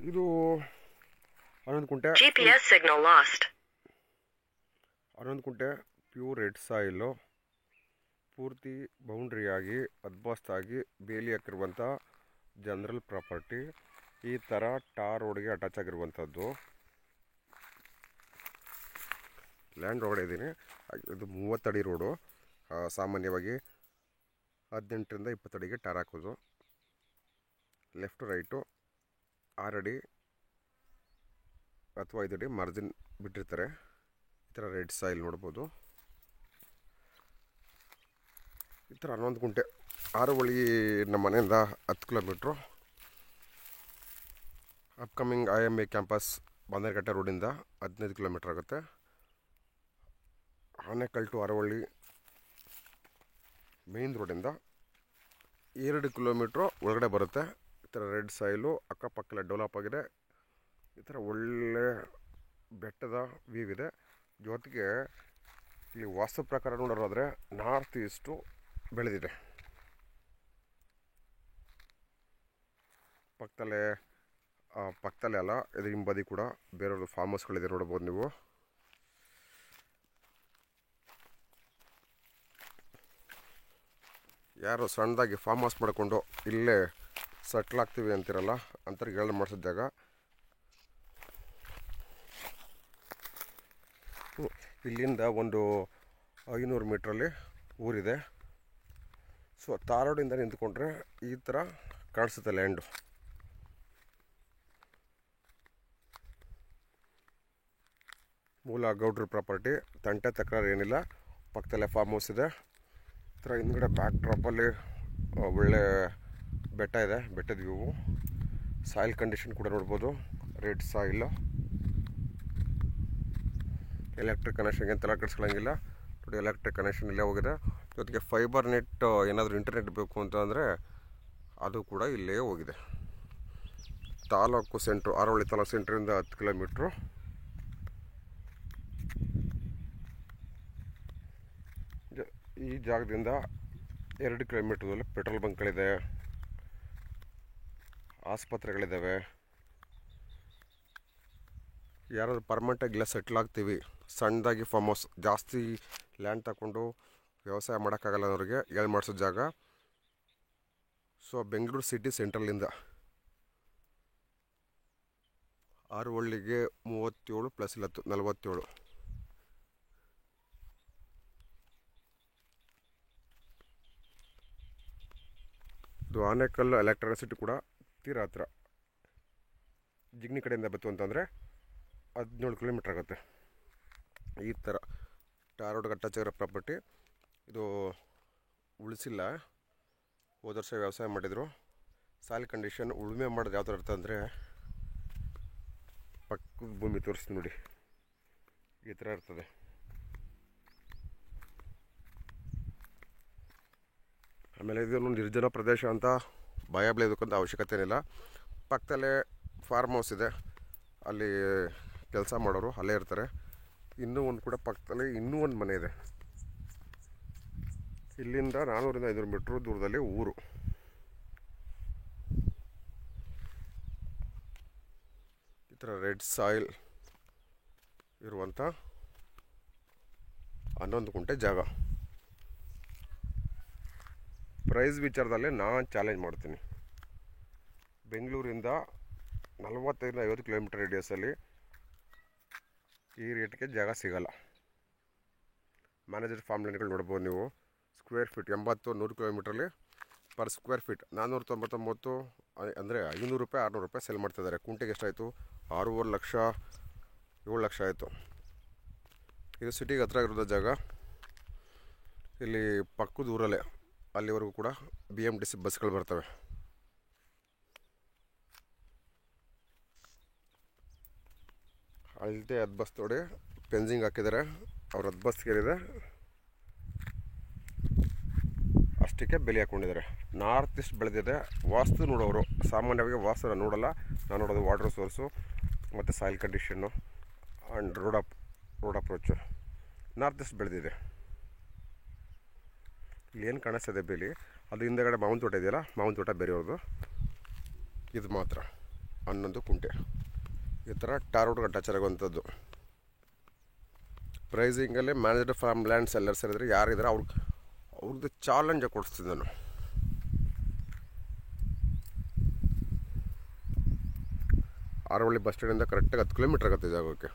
ಇದು 11 ಕುಂಟೆ GPS signal lost. 11 ಕುಂಟೆ ಪ್ಯೂರ್ ರೆಡ್ ಸಾಯಿಲು ಪೂರ್ತಿ ಬೌಂಡ್ರಿಯಾಗಿ ಅದ್ಬಸ್ತಾಗಿ ಬೇಲಿ ಹಾಕಿರುವಂಥ ಜನರಲ್ ಪ್ರಾಪರ್ಟಿ. ಈ ಥರ ಟಾರ್ ರೋಡ್ಗೆ ಅಟ್ಯಾಚ್ ಆಗಿರುವಂಥದ್ದು ಲ್ಯಾಂಡ್ ಒಳಗಡೆ ಇದ್ದೀನಿ. ಇದು 30 ಅಡಿ ರೋಡು. ಸಾಮಾನ್ಯವಾಗಿ 18ರಿಂದ 20 ಅಡಿಗೆ ಟಾರ್ ಹಾಕೋದು. ಲೆಫ್ಟ್ ರೈಟು 6 ಅಡಿ ಅಥವಾ 5 ಅಡಿ ಮಾರ್ಜಿನ್ ಬಿಟ್ಟಿರ್ತಾರೆ. ಈ ಥರ ರೆಡ್ ಸಾಯಿಲ್ ನೋಡ್ಬೋದು. ಈ ಥರ 11 ಕುಂಟೆ ಆರುವಳಿ ನಮ್ಮ ಮನೆಯಿಂದ 10 ಕಿಲೋಮೀಟ್ರು. ಅಪ್ಕಮಿಂಗ್ IMA ಕ್ಯಾಂಪಸ್ ಬಂದರಕಟ್ಟೆ ರೋಡಿಂದ 15 ಕಿಲೋಮೀಟ್ರ್ ಆಗುತ್ತೆ. ಆನೇಕಲ್ ಟು ಆರುವಳ್ಳಿ ಮೇನ್ ರೋಡಿಂದ 2 ಕಿಲೋಮೀಟ್ರು ಒಳಗಡೆ ಬರುತ್ತೆ. ಈ ಥರ ರೆಡ್ ಸಾಯಿಲು ಅಕ್ಕಪಕ್ಕಲ್ಲ ಡೆವಲಪ್ ಆಗಿದೆ. ಈ ಥರ ಒಳ್ಳೆ ಬೆಟ್ಟದ ವ್ಯೂ ಇದೆ. ಜೊತೆಗೆ ಇಲ್ಲಿ ವಾಸ್ತು ಪ್ರಕಾರ ನೋಡೋದಾದರೆ ನಾರ್ತ್ ಈಸ್ಟು ಬೆಳೆದಿದೆ. ಪಕ್ಕದಲ್ಲೇ ಅಲ್ಲ, ಇದು ಹಿಂಬದಿ ಕೂಡ ಬೇರೆಯವ್ರದ್ದು ಫಾರ್ಮ್ ಹೌಸ್ಗಳಿದೆ ನೋಡ್ಬೋದು ನೀವು. ಯಾರು ಸಣ್ಣದಾಗಿ ಫಾರ್ಮ್ ಹೌಸ್ ಮಾಡಿಕೊಂಡು ಇಲ್ಲೇ ಸೆಟ್ಲ್ ಆಗ್ತೀವಿ ಅಂತಿರಲ್ಲ ಅಂಥವ್ರಿಗೆ ಹೇಳಿ ಮಾಡಿಸಿದ ಜಾಗ. ಇಲ್ಲಿಂದ ಒಂದು 500 ಮೀಟ್ರಲ್ಲಿ ಊರಿದೆ. ಸೊ ತಾರೋಡಿಂದ ನಿಂತ್ಕೊಂಡ್ರೆ ಈ ಥರ ಕಾಣಿಸುತ್ತೆ ಲ್ಯಾಂಡು. ಮೂಲ ಗೌಡ್ರ ಪ್ರಾಪರ್ಟಿ, ತಂಟೆ ತಕರಾರು ಏನಿಲ್ಲ. ಪಕ್ಕದಲ್ಲೇ ಫಾರ್ಮ್ ಹೌಸ್ ಇದೆ. ಈ ಥರ ಹಿಂದ್ಗಡೆ ಬ್ಯಾಕ್ ಡ್ರಾಪಲ್ಲಿ ಒಳ್ಳೆ ಬೆಟ್ಟ ಇದೆ, ಬೆಟ್ಟದ ವ್ಯೂ. ಸಾಯಿಲ್ ಕಂಡೀಷನ್ ಕೂಡ ನೋಡ್ಬೋದು, ರೆಡ್ ಸಾಯಿಲು. ಎಲೆಕ್ಟ್ರಿಕ್ ಕನೆಕ್ಷನ್ಗೆ ತಲೆ ಕೆಡಿಸ್ಕೊಳ್ಳೋಂಗಿಲ್ಲ ನೋಡಿ. ಎಲೆಕ್ಟ್ರಿಕ್ ಕನೆಕ್ಷನ್ ಇಲ್ಲೇ ಹೋಗಿದೆ. ಜೊತೆಗೆ ಫೈಬರ್ ನೆಟ್ ಏನಾದರೂ ಇಂಟರ್ನೆಟ್ ಬೇಕು ಅಂತಂದರೆ ಅದು ಕೂಡ ಇಲ್ಲೇ ಹೋಗಿದೆ. Taluk centre, ಆರೋಳಿ taluk ಸೆಂಟ್ರಿಂದ 10 kilometre. ಈ ಜಾಗದಿಂದ 2 ಕಿಲೋಮೀಟ್ರದಲ್ಲಿ ಪೆಟ್ರೋಲ್ ಬಂಕ್ಗಳಿದೆ, ಆಸ್ಪತ್ರೆಗಳಿದ್ದಾವೆ. ಯಾರಾದರೂ ಪರ್ಮನೆಂಟಾಗಿ ಇಲ್ಲ ಸೆಟ್ಲ್ ಆಗ್ತೀವಿ, ಸಣ್ಣದಾಗಿ ಫಾರ್ಮ್ ಹೌಸ್, ಜಾಸ್ತಿ ಲ್ಯಾಂಡ್ ತಗೊಂಡು ವ್ಯವಸಾಯ ಮಾಡೋಕ್ಕಾಗಲ್ಲ ಅನ್ನೋರಿಗೆ ಹೇಳಿ ಮಾಡಿಸೋ ಜಾಗ. ಸೊ ಬೆಂಗಳೂರು ಸಿಟಿ ಸೆಂಟ್ರಲಿಂದ ಆರುವಳ್ಳಿಗೆ 37 + 10 47. ಇದು ಆನೇಕಲ್ ಎಲೆಕ್ಟ್ರಿಸಿಟಿ ಕೂಡ ತೀರಾ ಹತ್ರ. ಜಿಗ್ನಿ ಕಡೆಯಿಂದ ಬಂತು ಅಂತಂದರೆ 17 ಕಿಲೋಮೀಟ್ರ್ ಆಗುತ್ತೆ. ಈ ಥರ ಟಾರ್ ರೋಡ್ಗೆ ಅಟ್ಯಾಚ್ ಆಗಿರೋ ಪ್ರಾಪರ್ಟಿ. ಇದು ಉಳಿಸಿಲ್ಲ, ಹೋದ ವರ್ಷ ವ್ಯವಸಾಯ ಮಾಡಿದರು. ಸಾಯಿಲ್ ಕಂಡೀಷನ್ ಉಳುಮೆ ಮಾಡೋದು ಯಾವ ಥರ ಇರ್ತದೆ ಅಂದರೆ, ಪಕ್ಕದ ಭೂಮಿ ತೋರಿಸ್ತೀನಿ ನೋಡಿ, ಈ ಥರ ಇರ್ತದೆ. ಆಮೇಲೆ ಇದೊಂದು ನಿರ್ಜನ ಪ್ರದೇಶ ಅಂತ ಭಯ ಬೀಳೋದಕ್ಕಂತ ಅವಶ್ಯಕತೆ ಏನಿಲ್ಲ. ಪಕ್ಕದಲ್ಲೇ ಫಾರ್ಮ್ ಹೌಸ್ ಇದೆ, ಅಲ್ಲಿ ಕೆಲಸ ಮಾಡೋರು ಅಲ್ಲೇ ಇರ್ತಾರೆ. ಇನ್ನೂ ಒಂದು ಕೂಡ ಪಕ್ಕದಲ್ಲಿ ಇನ್ನೂ ಒಂದು ಮನೆ ಇದೆ. ಇಲ್ಲಿಂದ 400ರಿಂದ 500 ಮೀಟ್ರ್ ದೂರದಲ್ಲಿ ಊರು. ಈ ಥರ ರೆಡ್ ಸಾಯಿಲ್ ಇರುವಂಥ 11 ಕುಂಟೆ ಜಾಗ. ಪ್ರೈಸ್ ವಿಚಾರದಲ್ಲಿ ನಾನು ಚಾಲೆಂಜ್ ಮಾಡ್ತೀನಿ. ಬೆಂಗಳೂರಿಂದ 45ರಿಂದ 50 ಕಿಲೋಮೀಟರ್ ರೇಡಿಯಸಲ್ಲಿ ಈ ರೇಟ್ಗೆ ಜಾಗ ಸಿಗಲ್ಲ. ಮ್ಯಾನೇಜರ್ ಫಾರ್ಮ್ ಲ್ಯಾಂಡ್ಗಳು ನೋಡ್ಬೋದು ನೀವು. ಸ್ಕ್ವೇರ್ ಫೀಟ್ 80-100 ಕಿಲೋಮೀಟ್ರಲ್ಲಿ ಪರ್ ಸ್ಕ್ವೇರ್ ಫೀಟ್ 499 ಅಂದರೆ 500 ರೂಪಾಯಿ 600 ರೂಪಾಯಿ ಸೆಲ್ ಮಾಡ್ತಿದ್ದಾರೆ. ಕುಂಟೆಗೆ ಎಷ್ಟಾಯಿತು? 6.5 ಲಕ್ಷ 7 ಲಕ್ಷ ಆಯಿತು. ಇದು ಸಿಟಿಗೆ ಹತ್ರ ಇರೋದ ಜಾಗ. ಇಲ್ಲಿ ಪಕ್ಕದ ಊರಲ್ಲೇ ಅಲ್ಲಿವರೆಗೂ ಕೂಡ BMTC ಬಸ್ಗಳು ಬರ್ತವೆ. ಅಳತೆ 10 ಬಸ್ ನೋಡಿ ಫೆನ್ಸಿಂಗ್ ಹಾಕಿದ್ದಾರೆ. ಅವ್ರ 10 ಬಸ್ ಏನಿದೆ ಅಷ್ಟಕ್ಕೆ ಬೆಲೆ ಹಾಕ್ಕೊಂಡಿದ್ದಾರೆ. ನಾರ್ತ್ ಈಸ್ಟ್ ಬೆಳೆದಿದೆ. ವಾಸ್ತು ನೋಡೋರು ಸಾಮಾನ್ಯವಾಗಿ ವಾಸ್ತುನ ನೋಡೋಲ್ಲ. ನಾನು ನೋಡೋದು ವಾಟರ್ ಸೋರ್ಸು ಮತ್ತು soil condition and road approach. North East ಬೆಳೆದಿದೆ. ಇಲ್ಲಿ ಏನು ಕಾಣಿಸ್ತದೆ ಬೇಲಿ, ಅದು ಹಿಂದೆಗಡೆ ಮಾವಿನ ತೋಟ ಇದೆಯಲ್ಲ, ಮಾವಿನ ತೋಟ ಬೇರೆಯವ್ರದ್ದು. ಇದು ಮಾತ್ರ 11 ಕುಂಟೆ. ಈ ಥರ ಟಾರ್ ರೋಡ್ಗೆ ಅಟ್ಯಾಚ್ ಆಗುವಂಥದ್ದು. ಪ್ರೈಸಿಂಗಲ್ಲಿ ಮ್ಯಾನೇಜ್ಡ್ ಫಾರ್ಮ್ ಲ್ಯಾಂಡ್ ಸೆಲ್ಲರ್ಸ್ ಇದ್ದರೆ ಯಾರಿದ್ದಾರೆ ಅವ್ರದ್ದು ಚಾಲೆಂಜ್ ಕೊಡಿಸ್ತೀನಿ ನಾನು. ಆರವಳ್ಳಿ ಬಸ್ ಸ್ಟ್ಯಾಂಡಿಂದ ಕರೆಕ್ಟಾಗಿ 10 ಕಿಲೋಮೀಟ್ರ್ ಆಗುತ್ತೆ ಜಾಗಕ್ಕೆ.